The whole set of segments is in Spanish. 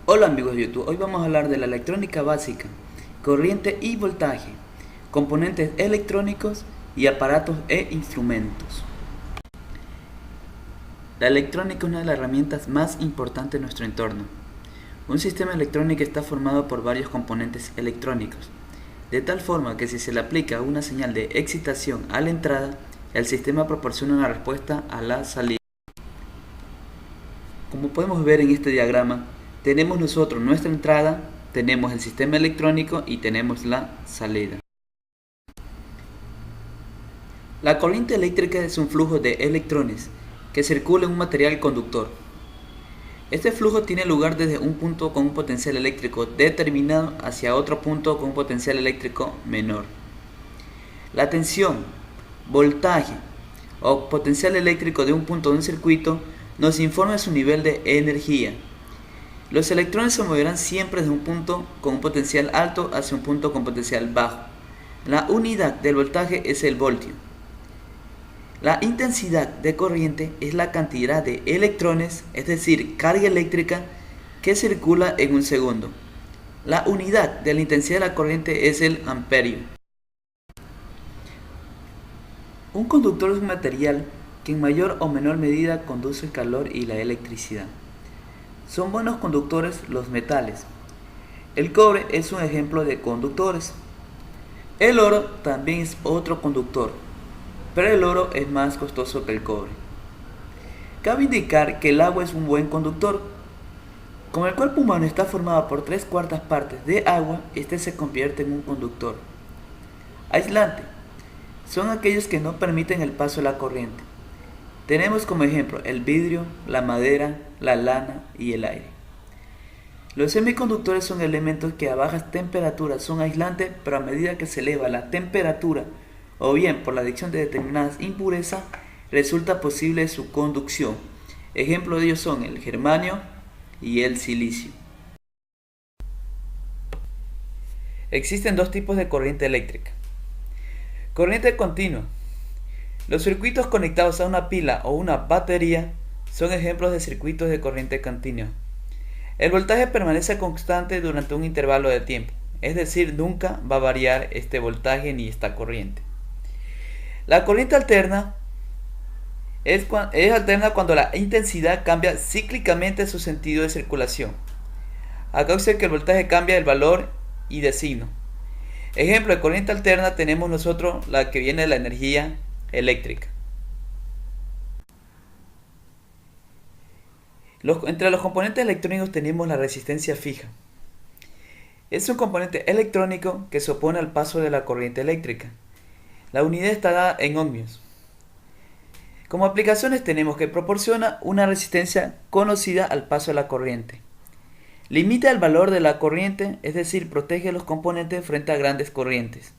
Hola amigos de YouTube, hoy vamos a hablar de la electrónica básica, corriente y voltaje, componentes electrónicos y aparatos e instrumentos. La electrónica es una de las herramientas más importantes de nuestro entorno. Un sistema electrónico está formado por varios componentes electrónicos, de tal forma que si se le aplica una señal de excitación a la entrada, el sistema proporciona una respuesta a la salida. Como podemos ver en este diagrama, tenemos nosotros nuestra entrada, tenemos el sistema electrónico y tenemos la salida. La corriente eléctrica es un flujo de electrones que circula en un material conductor. Este flujo tiene lugar desde un punto con un potencial eléctrico determinado hacia otro punto con un potencial eléctrico menor. La tensión, voltaje o potencial eléctrico de un punto de un circuito nos informa su nivel de energía. Los electrones se moverán siempre de un punto con un potencial alto hacia un punto con potencial bajo. La unidad del voltaje es el voltio. La intensidad de corriente es la cantidad de electrones, es decir, carga eléctrica, que circula en un segundo. La unidad de la intensidad de la corriente es el amperio. Un conductor es un material que en mayor o menor medida conduce el calor y la electricidad. Son buenos conductores los metales. El cobre es un ejemplo de conductores. El oro también es otro conductor, pero el oro es más costoso que el cobre. Cabe indicar que el agua es un buen conductor. Como el cuerpo humano está formado por 3/4 partes de agua, este se convierte en un conductor. Aislante son aquellos que no permiten el paso de la corriente. Tenemos como ejemplo el vidrio, la madera, la lana y el aire. Los semiconductores son elementos que a bajas temperaturas son aislantes, pero a medida que se eleva la temperatura, o bien por la adición de determinadas impurezas, resulta posible su conducción. Ejemplos de ellos son el germanio y el silicio. Existen dos tipos de corriente eléctrica. Corriente continua. Los circuitos conectados a una pila o una batería son ejemplos de circuitos de corriente continua. El voltaje permanece constante durante un intervalo de tiempo, es decir, nunca va a variar este voltaje ni esta corriente. La corriente alterna es alterna cuando la intensidad cambia cíclicamente su sentido de circulación, a causa de que el voltaje cambia el valor y de signo. Ejemplo de corriente alterna tenemos nosotros la que viene de la energía eléctrica. Entre los componentes electrónicos tenemos la resistencia fija. Es un componente electrónico que se opone al paso de la corriente eléctrica. La unidad está dada en ohmios. Como aplicaciones tenemos que proporciona una resistencia conocida al paso de la corriente. Limita el valor de la corriente, es decir, protege los componentes frente a grandes corrientes.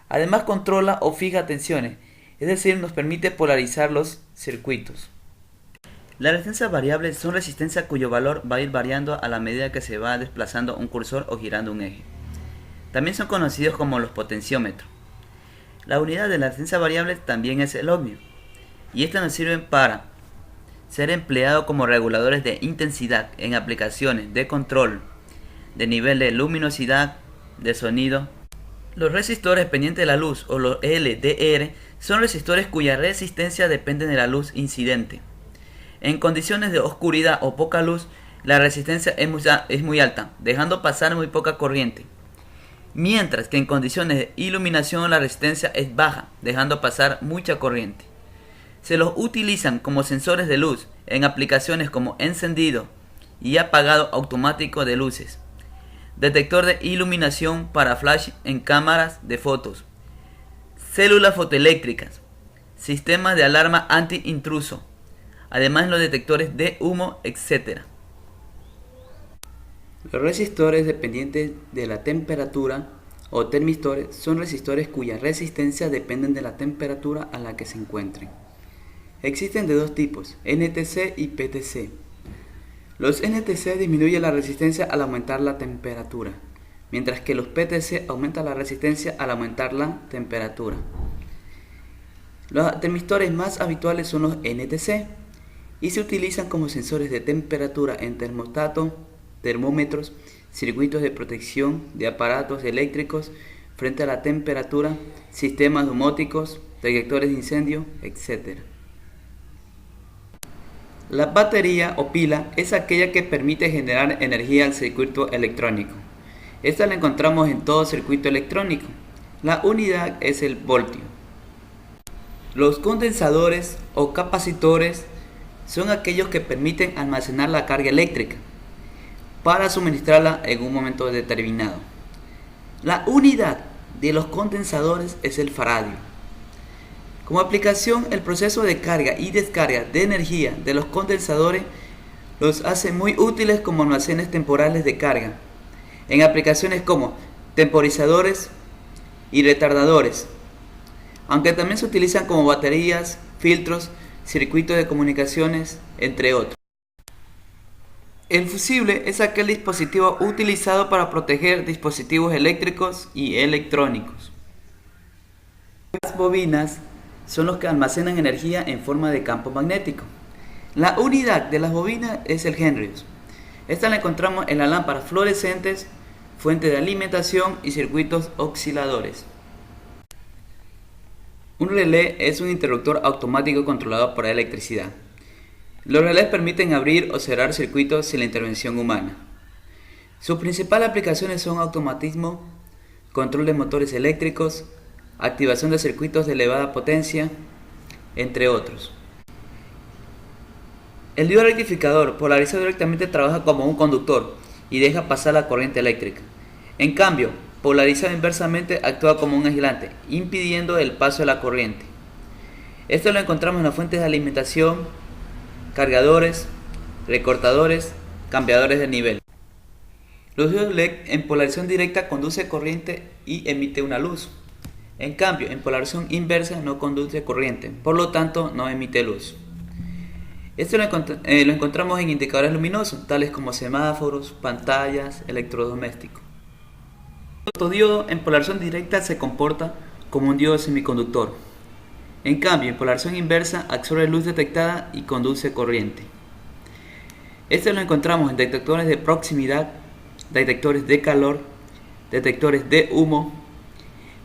Además controla o fija tensiones, es decir, nos permite polarizar los circuitos. Las resistencias variables son resistencias cuyo valor va a ir variando a la medida que se va desplazando un cursor o girando un eje. También son conocidos como los potenciómetros. La unidad de la resistencia variable también es el ohmio, y estas nos sirven para ser empleado como reguladores de intensidad en aplicaciones de control de nivel de luminosidad, de sonido. Los resistores dependientes de la luz o los LDR son resistores cuya resistencia depende de la luz incidente. En condiciones de oscuridad o poca luz, la resistencia es muy alta, dejando pasar muy poca corriente. Mientras que en condiciones de iluminación la resistencia es baja, dejando pasar mucha corriente. Se los utilizan como sensores de luz en aplicaciones como encendido y apagado automático de luces, detector de iluminación para flash en cámaras de fotos, células fotoeléctricas, sistemas de alarma anti-intruso, además los detectores de humo, etc. Los resistores dependientes de la temperatura o termistores son resistores cuya resistencia dependen de la temperatura a la que se encuentren. Existen de dos tipos, NTC y PTC. Los NTC disminuyen la resistencia al aumentar la temperatura, mientras que los PTC aumentan la resistencia al aumentar la temperatura. Los termistores más habituales son los NTC y se utilizan como sensores de temperatura en termostatos, termómetros, circuitos de protección de aparatos eléctricos frente a la temperatura, sistemas domóticos, detectores de incendio, etc. La batería o pila es aquella que permite generar energía al circuito electrónico. Esta la encontramos en todo circuito electrónico. La unidad es el voltio. Los condensadores o capacitores son aquellos que permiten almacenar la carga eléctrica para suministrarla en un momento determinado. La unidad de los condensadores es el faradio. Como aplicación, el proceso de carga y descarga de energía de los condensadores los hace muy útiles como almacenes temporales de carga, en aplicaciones como temporizadores y retardadores, aunque también se utilizan como baterías, filtros, circuitos de comunicaciones, entre otros. El fusible es aquel dispositivo utilizado para proteger dispositivos eléctricos y electrónicos. Las bobinas son los que almacenan energía en forma de campo magnético. La unidad de las bobinas es el Henrius. Esta la encontramos en las lámparas fluorescentes, fuente de alimentación y circuitos osciladores. Un relé es un interruptor automático controlado por electricidad. Los relés permiten abrir o cerrar circuitos sin la intervención humana. Sus principales aplicaciones son automatismo, control de motores eléctricos, activación de circuitos de elevada potencia, entre otros. El diodo rectificador polarizado directamente trabaja como un conductor y deja pasar la corriente eléctrica. En cambio, polarizado inversamente actúa como un aislante, impidiendo el paso de la corriente. Esto lo encontramos en las fuentes de alimentación, cargadores, recortadores, cambiadores de nivel. Los diodos LED en polarización directa conduce corriente y emite una luz. En cambio, en polarización inversa no conduce corriente, por lo tanto no emite luz. Esto lo encontramos en indicadores luminosos, tales como semáforos, pantallas, electrodomésticos. El fotodiodo en polarización directa se comporta como un diodo semiconductor. En cambio, en polarización inversa absorbe luz detectada y conduce corriente. Esto lo encontramos en detectores de proximidad, detectores de calor, detectores de humo,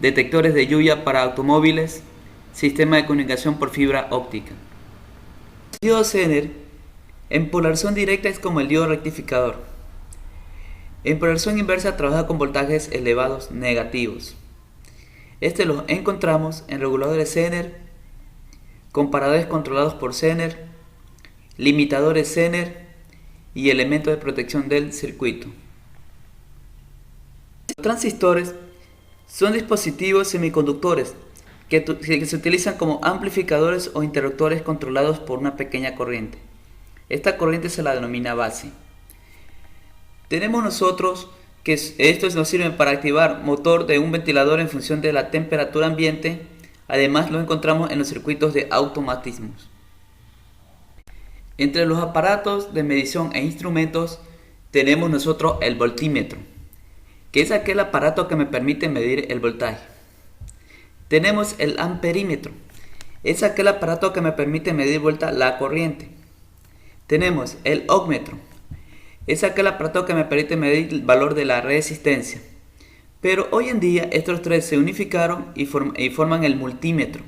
detectores de lluvia para automóviles, sistema de comunicación por fibra óptica. El diodo Zener en polarización directa es como el diodo rectificador. En polarización inversa trabaja con voltajes elevados negativos. Este lo encontramos en reguladores Zener, comparadores controlados por Zener, limitadores Zener y elementos de protección del circuito. Los transistores son dispositivos semiconductores que se utilizan como amplificadores o interruptores controlados por una pequeña corriente. Esta corriente se la denomina base. Tenemos nosotros que estos nos sirven para activar motor de un ventilador en función de la temperatura ambiente. Además lo encontramos en los circuitos de automatismos. Entre los aparatos de medición e instrumentos tenemos nosotros el voltímetro, que es aquel aparato que me permite medir el voltaje. Tenemos el amperímetro, es aquel aparato que me permite medir vuelta la corriente. Tenemos el ohmmetro, es aquel aparato que me permite medir el valor de la resistencia. Pero hoy en día estos tres se unificaron y forman el multímetro,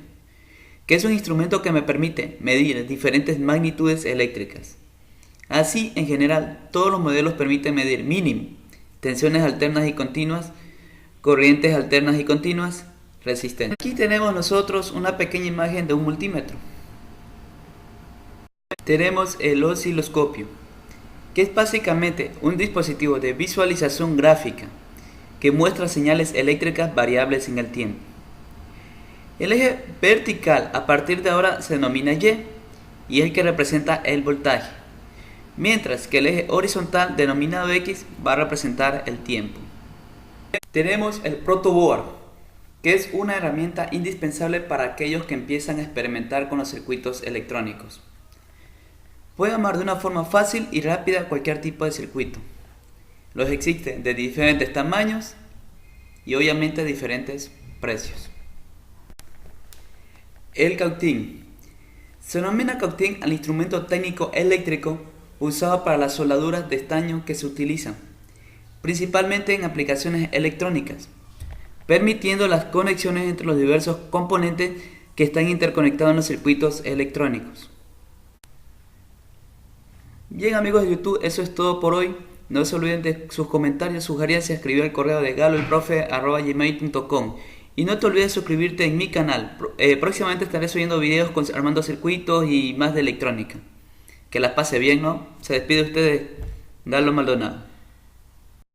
que es un instrumento que me permite medir diferentes magnitudes eléctricas. Así, en general, todos los modelos permiten medir mínimo, tensiones alternas y continuas, corrientes alternas y continuas, resistencia. Aquí tenemos nosotros una pequeña imagen de un multímetro. Tenemos el osciloscopio, que es básicamente un dispositivo de visualización gráfica que muestra señales eléctricas variables en el tiempo. El eje vertical a partir de ahora se denomina Y y es el que representa el voltaje, mientras que el eje horizontal denominado X va a representar el tiempo. Tenemos el protoboard, que es una herramienta indispensable para aquellos que empiezan a experimentar con los circuitos electrónicos. Puede armar de una forma fácil y rápida cualquier tipo de circuito. Los existen de diferentes tamaños y obviamente diferentes precios. El cautín. Se denomina cautín al instrumento técnico eléctrico usado para las soldaduras de estaño que se utilizan, principalmente en aplicaciones electrónicas, permitiendo las conexiones entre los diversos componentes que están interconectados en los circuitos electrónicos. Bien amigos de YouTube, eso es todo por hoy. No se olviden de sus comentarios, sugerencias, escribir al correo de galoelprofe@gmail.com. Y no te olvides de suscribirte en mi canal. Próximamente estaré subiendo videos armando circuitos y más de electrónica. Que las pase bien, ¿no? Se despide de ustedes, Galo Maldonado.